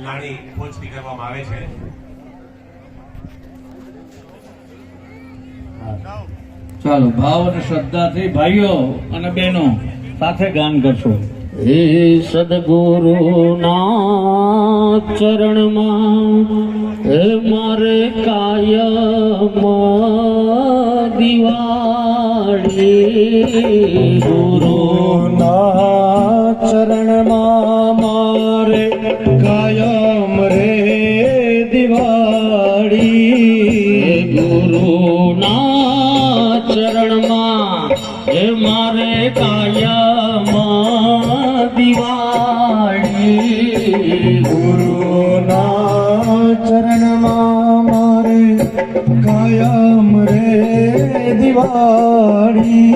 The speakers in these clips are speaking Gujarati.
લાણી પહોંચતી કરવામાં આવે છે। ચાલો ભાવ અને શ્રદ્ધાથી ભાઈઓ અને બહેનો સાથે ગાન કરશો। હે સદગુરુ ના ચરણમાં હે મારે કાયમ દિવાળી ગુરુ ના ચરણમાં મારે કાયમ રે દિવાળી ગુરુ ના ચરણમાં હે મારે કાયમ દિવાળી ગુરુના ચરણમાં મારે કાયમ રે દિવાળી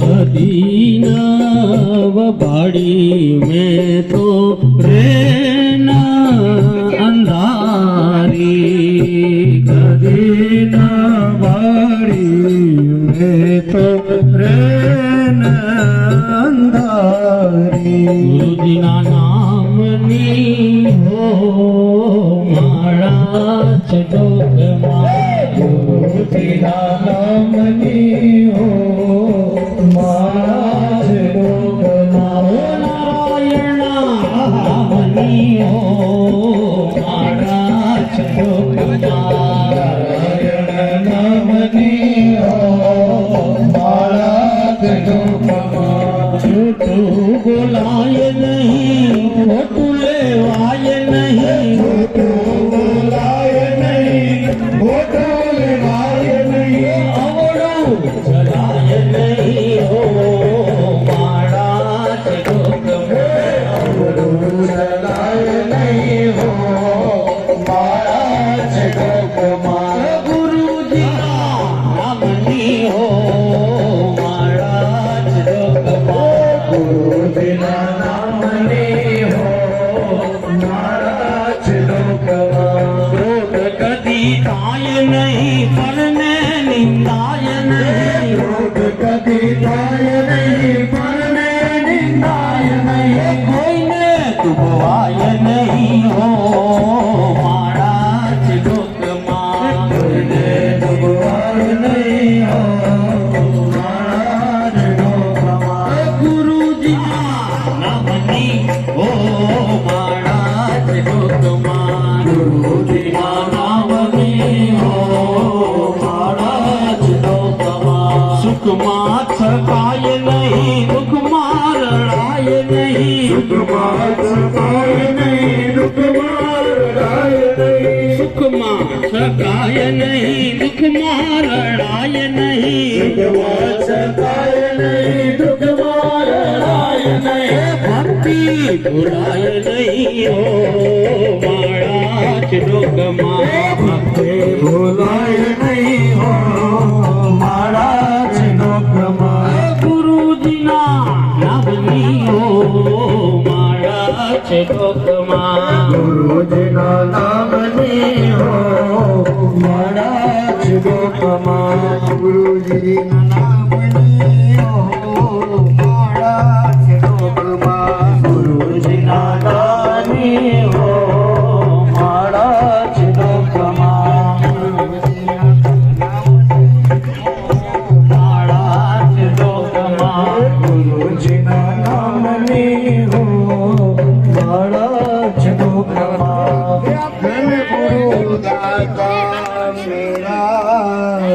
કદી નવ ભાડી મેં તો રે અંધારી કદી ના વાળી મેં તો રે અંધારી ગુરુજીના નામની હો માળા છે ડોકમાં ગુરુજીના નામની હો માળા છે ડોકમાં નારાયણા નામની હો માળા છે ડોકમાં નારાયણ નામની હો માળા છે ડોકમાં છૂટું બોલાય નહીં ખોટું લેવાય નહીં બોલાય નહીં ખોટું લેવાય નહીં અવળું ચલાય નહીં હો માળા છે ડોકમાં ચલાય નહીં હો માળા છે ડોકમાં ગુરુજીના નામની હો માળા છે ડોકમાં ગુરુજીના નામની હો માળા છે ડોકમાં ક્રોધ કદી થાય નહીં પરને નિંદાય નહીં ક્રોધ કદી થાય નહીં પરને નિંદાય નહીં કોઈને દુભવાય નહીં હો માળા છે ડોકમાં કોઈને ડૂબવાય નહીં હો માળા છે ડોકમાં ગુરુજીના નામની હો માળા છે ડોકમાં ગુરુજીના નામની હો માળા છે ડોકમાં સુખમાં થકાય નહીં દુઃખમાં રડાય નહીં દુઃખમાં થકાય નહીં દુઃખમાં રડાય નહીં સુખમાં થકાય નહીં દુઃખમાં રડાય નહીં દુઃખમાં થકાય નહીં દુઃખમાં રડાય નહીં ભક્તિ ભૂલાય નહીં હો માળા છે ડોકમાં ભક્તિ ભૂલાય નહીં હો માળા છે ડોકમાં ગુરુજીના નામની હો માળા છે ડોકમાં ગુરુજીના નામની હો માળા છે ડોકમાં ગુરુજીના નામની હો માળા છે ડોકમાં ગુરુજીના નામની હો માળા છે ડોકમાં માળા છે ડોકમાં ગુરુજીના નામની હો માળા છે ડોકમાં ધન ગુરુ દાતા મેરા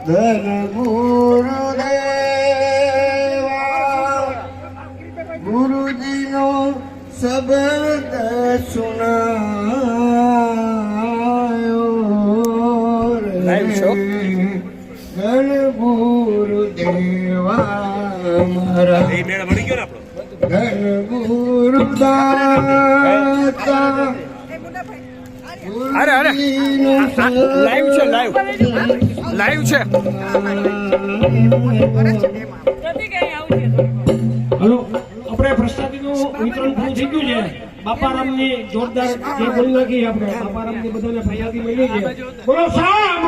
ધન ગુરુ દેવા ગુરુજીનો શબ્દ સુનાયો રે ધન ગુરુ દેવા મારા એ મેળ મળી ગયો ને આપણો। ધન ગુરુ દાતા અરે અરે લાઈવ છે લાઈવ છે હલો આપણે પ્રસાદીનું વિતરણ પૂરું થઈ ગયું છે। બાપારામની જોરદાર જે બોલી નાખી આપણે બાપારામની બધાને ફરિયાદી મળી છે। બોલો સાહેબ।